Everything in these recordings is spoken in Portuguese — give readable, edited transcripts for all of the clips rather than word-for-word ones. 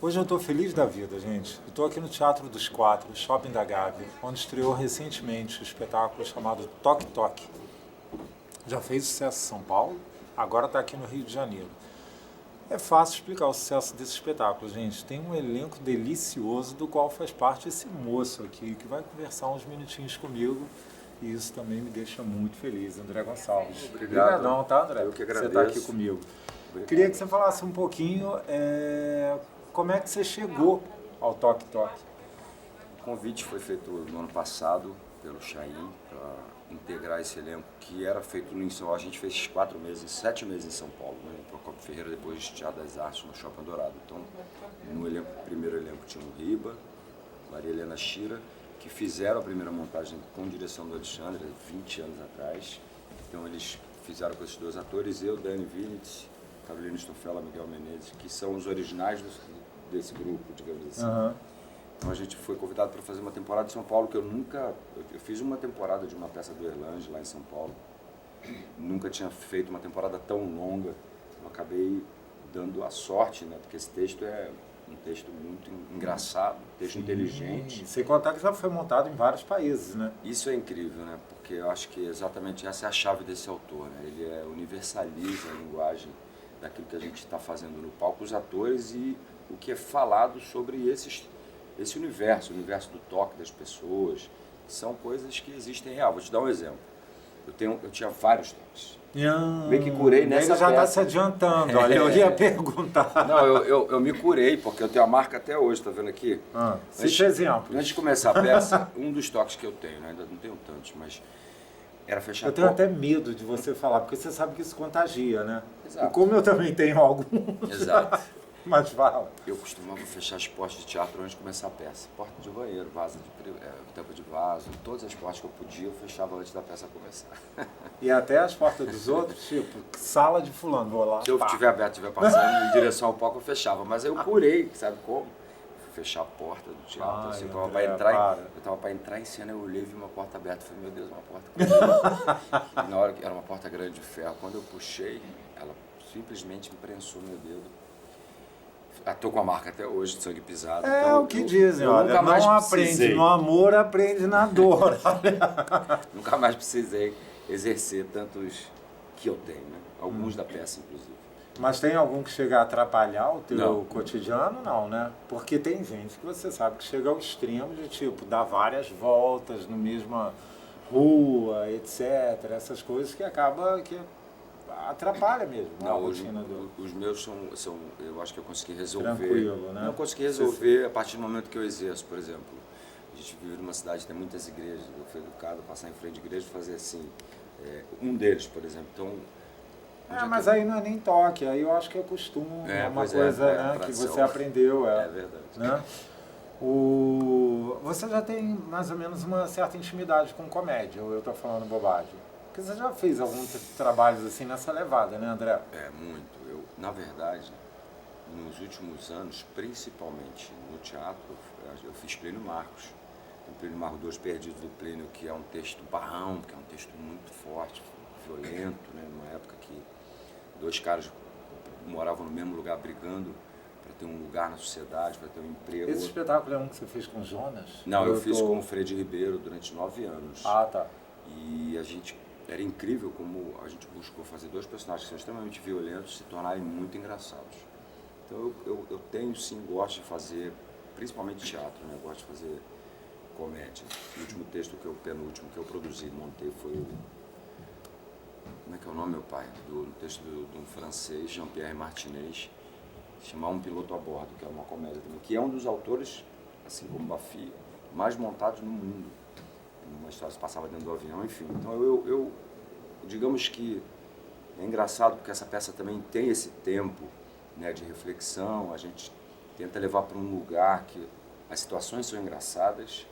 Hoje eu estou feliz da vida, gente. Eu estou aqui no Teatro dos Quatro, Shopping da Gávea, onde estreou recentemente o espetáculo chamado Toque Toque. Já fez sucesso em São Paulo, agora está aqui no Rio de Janeiro. É fácil explicar o sucesso desse espetáculo, gente. Tem um elenco delicioso do qual faz parte esse moço aqui, que vai conversar uns minutinhos comigo. E isso também me deixa muito feliz, André Gonçalves. Obrigado. Obrigadão, tá, André? Eu que Você agradeço. está aqui comigo. Obrigado. Queria que você falasse um pouquinho como é que você chegou ao Toque Toque. O convite foi feito no ano passado pelo Chaim para integrar esse elenco que era feito em São Paulo. A gente fez 7 meses em São Paulo, né? Em Procópio Ferreira, depois Teatro das Artes no Shopping Dourado. Então, no primeiro elenco tinha o Riba, Maria Helena Shira, que fizeram a primeira montagem com direção do Alexandre, 20 anos atrás. Então eles fizeram com esses dois atores, eu, Dani Vinitz, Carolina Stoffela, Miguel Menezes, que são os originais desse grupo, digamos assim. Uhum. Então a gente foi convidado para fazer uma temporada em São Paulo, que eu fiz uma temporada de uma peça do Erlange lá em São Paulo. Nunca tinha feito uma temporada tão longa. Eu acabei dando a sorte, né? Porque esse texto é um texto muito engraçado, um texto inteligente. Sem contar que já foi montado em vários países, né? Isso é incrível, né? Porque eu acho que exatamente essa é a chave desse autor, né? Ele universaliza a linguagem daquilo que a gente está fazendo no palco, os atores e o que é falado sobre esse universo, o universo do toque das pessoas, são coisas que existem real. Vou te dar um exemplo. Eu tinha vários toques. Meio que curei nessa Ele já está peça. se adiantando, olha, eu ia perguntar. Não, eu me curei, porque eu tenho a marca até hoje, tá vendo aqui? Cite exemplos. Antes de começar a peça, um dos toques que eu tenho, né, ainda não tenho tantos, mas era fechar a Eu tenho porta. até medo de você falar, porque você sabe que isso contagia, né? Exato. E como eu também tenho alguns. Exato. Mas fala. Eu costumava fechar as portas de teatro antes de começar a peça. Porta de banheiro, tampa de vaso, todas as portas que eu podia, eu fechava antes da peça começar. E até as portas dos outros, tipo, sala de fulano, vou lá. Se eu estiver aberto, estiver passando em direção ao palco, eu fechava. Mas aí eu curei, sabe como? Fui fechar a porta do teatro. Assim, eu tava para entrar em cena, eu olhei e vi uma porta aberta. Falei, meu Deus, uma porta grande. Na hora que era uma porta grande de ferro, quando eu puxei, ela simplesmente me prensou meu dedo. Estou com a marca até hoje, de sangue pisado. É então, o que dizem, olha, não aprende no amor, aprende na dor. Nunca mais precisei exercer tantos que eu tenho, né? Alguns da peça, inclusive. Mas tem algum que chega a atrapalhar o teu Não. cotidiano? Não, né? Porque tem gente que você sabe que chega ao extremo de, tipo, dar várias voltas na mesma rua, etc. Essas coisas que acaba que atrapalha mesmo, né, a rotina do... Os meus são, eu acho que eu consegui resolver. Tranquilo, né? Não consegui resolver a partir do momento que eu exerço, por exemplo. A gente vive numa cidade que tem muitas igrejas, eu fui educado a passar em frente de igreja e fazer assim, um deles, por exemplo. Então, mas aí não é nem toque, aí eu acho que é costume, é uma coisa né, que você aprendeu. É verdade. Né? Você já tem mais ou menos uma certa intimidade com comédia, ou eu estou falando bobagem? Porque você já fez alguns trabalhos assim nessa levada, né, André? Muito. Na verdade, nos últimos anos, principalmente no teatro, eu fiz Plínio Marcos. O Plínio Marcos, Dois Perdidos do Plínio, que é um texto barrão, que é um texto muito forte, violento, né, numa época que dois caras moravam no mesmo lugar brigando para ter um lugar na sociedade, para ter um emprego. Esse espetáculo é um que você fez com Jonas? Não, eu fiz com o Fred Ribeiro durante 9 anos. Ah, tá. E era incrível como a gente buscou fazer dois personagens que são extremamente violentos se tornarem muito engraçados. Então eu tenho sim, gosto de fazer, principalmente teatro, né? Eu gosto de fazer comédia. O último texto penúltimo que eu produzi, montei foi como é que é o nome, meu pai? Do texto de um francês, Jean-Pierre Martinez, chamar Um Piloto a Bordo, que é uma comédia também, que é um dos autores, assim como Bafi, mais montados no mundo. Uma história se passava dentro do avião, enfim. Então eu digamos que é engraçado porque essa peça também tem esse tempo, né, de reflexão, a gente tenta levar para um lugar que as situações são engraçadas,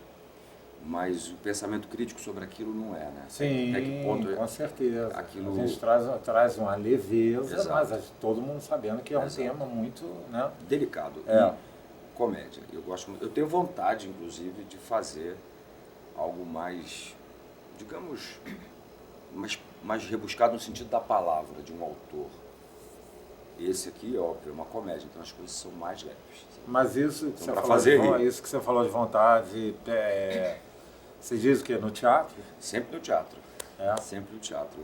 mas o pensamento crítico sobre aquilo não é, né? Sim, até que ponto com certeza. Aquilo... A gente traz uma leveza, Exato. mas todo mundo sabendo que é um tema muito, né, delicado. É. E comédia. Eu tenho vontade, inclusive, de fazer algo mais, digamos, mais rebuscado no sentido da palavra, de um autor. Esse aqui, óbvio, é uma comédia, então as coisas são mais leves. Mas isso que, Então, você pra falou fazer rir. isso que você falou de vontade, você diz o quê? No teatro? Sempre no teatro. É. Sempre no teatro.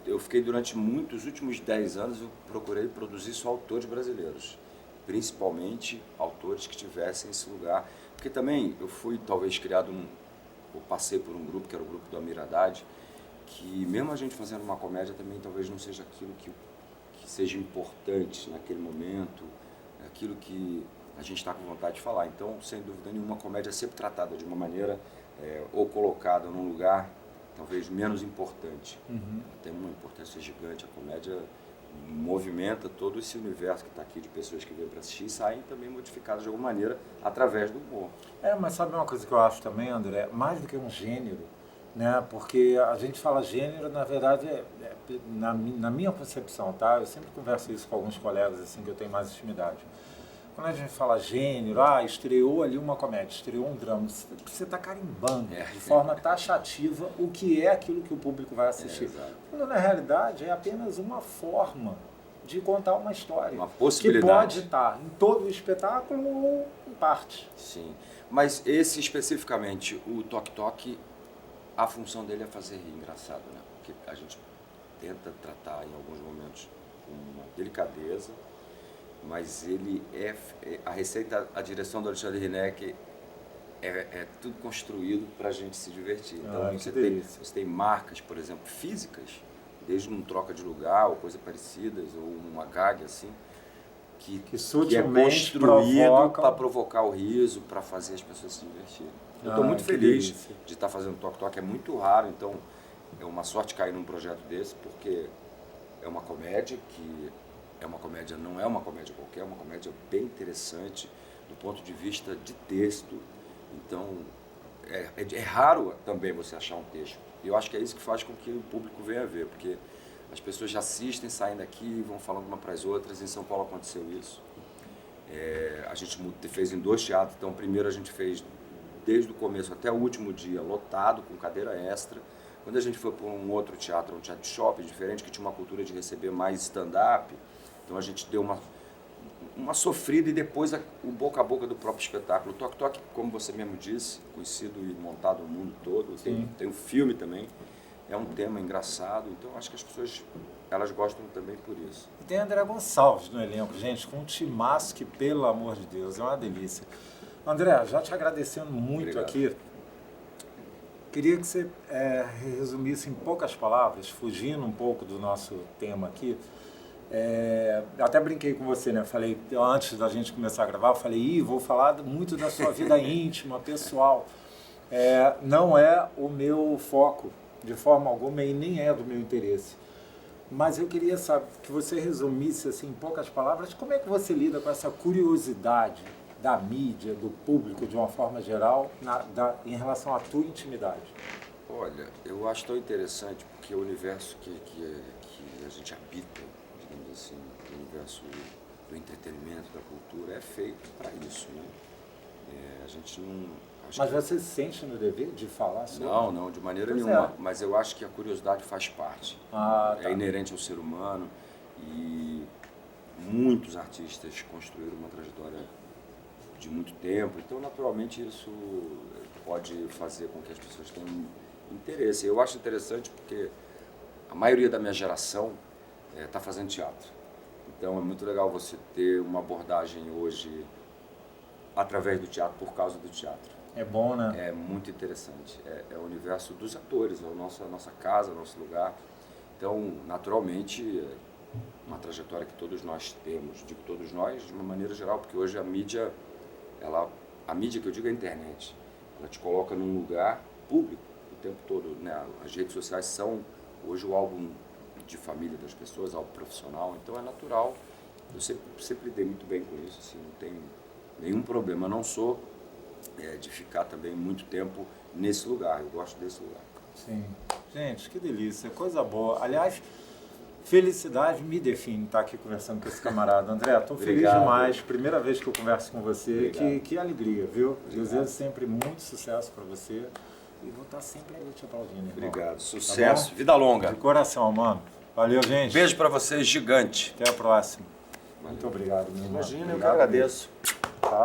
Eu fiquei durante os últimos 10 anos, eu procurei produzir só autores brasileiros. Principalmente autores que tivessem esse lugar. Porque também eu fui, talvez, eu passei por um grupo, que era o grupo do Amir Haddad, que mesmo a gente fazendo uma comédia também talvez não seja aquilo que seja importante naquele momento, aquilo que a gente está com vontade de falar. Então, sem dúvida nenhuma, a comédia é sempre tratada de uma maneira ou colocada num lugar talvez menos importante. Tem uma importância gigante, a comédia movimenta todo esse universo que está aqui de pessoas que vêm para assistir e saem também modificadas de alguma maneira através do humor. Mas sabe uma coisa que eu acho também, André? Mais do que um gênero, né? Porque a gente fala gênero, na verdade, na minha concepção, tá? Eu sempre converso isso com alguns colegas assim que eu tenho mais intimidade. Quando a gente fala gênero, estreou ali uma comédia, estreou um drama, você está carimbando de forma taxativa o que é aquilo que o público vai assistir. Quando na realidade é apenas uma forma de contar uma história. Uma possibilidade. Que pode estar em todo o espetáculo ou em parte. Sim, mas esse especificamente, o Tok Tok, a função dele é fazer rir, engraçado, né? Porque a gente tenta tratar em alguns momentos com uma delicadeza, mas ele a receita, a direção do Alexandre Rineck é tudo construído para a gente se divertir. Então você tem marcas, por exemplo, físicas, desde um troca de lugar ou coisa parecidas, ou uma gag assim, que é construído para provocar o riso, para fazer as pessoas se divertirem. Eu estou muito feliz de estar fazendo Tok Tok, é muito raro, então é uma sorte cair num projeto desse, porque é uma comédia que não é uma comédia qualquer, é uma comédia bem interessante do ponto de vista de texto. Então, é raro também você achar um texto. E eu acho que é isso que faz com que o público venha ver, porque as pessoas já assistem, saem daqui, vão falando uma para as outras. Em São Paulo aconteceu isso. A gente fez em 2 teatros, então primeiro a gente fez desde o começo até o último dia, lotado, com cadeira extra. Quando a gente foi para um outro teatro, um teatro de shopping diferente, que tinha uma cultura de receber mais stand-up, então a gente deu uma sofrida e depois o boca a boca do próprio espetáculo. O Tok Tok, como você mesmo disse, conhecido e montado no mundo todo, tem um filme também, é um tema engraçado, então acho que as pessoas elas gostam também por isso. E tem André Gonçalves no elenco, gente, com um timaço que, pelo amor de Deus, é uma delícia. André, já te agradecendo muito aqui, queria que você resumisse em poucas palavras, fugindo um pouco do nosso tema aqui. Até brinquei com você, né? Falei, antes da gente começar a gravar, eu falei, vou falar muito da sua vida íntima, pessoal. Não é o meu foco, de forma alguma, e nem é do meu interesse. Mas eu queria saber que você resumisse, assim, em poucas palavras, como é que você lida com essa curiosidade da mídia, do público, de uma forma geral, em relação à tua intimidade? Olha, eu acho tão interessante, porque o universo que a gente habita, digamos assim, o universo do entretenimento, da cultura, é feito para isso, né? A gente não... Mas você se sente no dever de falar sobre? Não, de maneira nenhuma. Mas eu acho que a curiosidade faz parte. É inerente ao ser humano e muitos artistas construíram uma trajetória de muito tempo. Então, naturalmente, isso pode fazer com que as pessoas tenham interesse. Eu acho interessante porque a maioria da minha geração está fazendo teatro. Então, é muito legal você ter uma abordagem hoje através do teatro, por causa do teatro. É bom, né? É muito interessante. É o universo dos atores, é a nossa casa, o nosso lugar. Então, naturalmente, uma trajetória que todos nós temos, digo todos nós, de uma maneira geral, porque hoje a mídia, a mídia que eu digo é a internet, ela te coloca num lugar público o tempo todo, né? As redes sociais são hoje o álbum de família das pessoas, álbum profissional, então é natural. Eu sempre lidei muito bem com isso, assim, não tenho nenhum problema. Eu não sou de ficar também muito tempo nesse lugar, eu gosto desse lugar. Sim. Gente, que delícia, coisa boa. Aliás, felicidade me define estar aqui conversando com esse camarada. André, estou feliz demais, primeira vez que eu converso com você, que alegria, viu? Desejo sempre muito sucesso para você e vou estar sempre ali te aplaudindo, irmão. Obrigado, sucesso, vida longa. De coração, mano. Valeu, gente. Beijo para vocês, gigante. Até a próxima. Muito obrigado, meu irmão. Imagina, eu que Obrigado agradeço.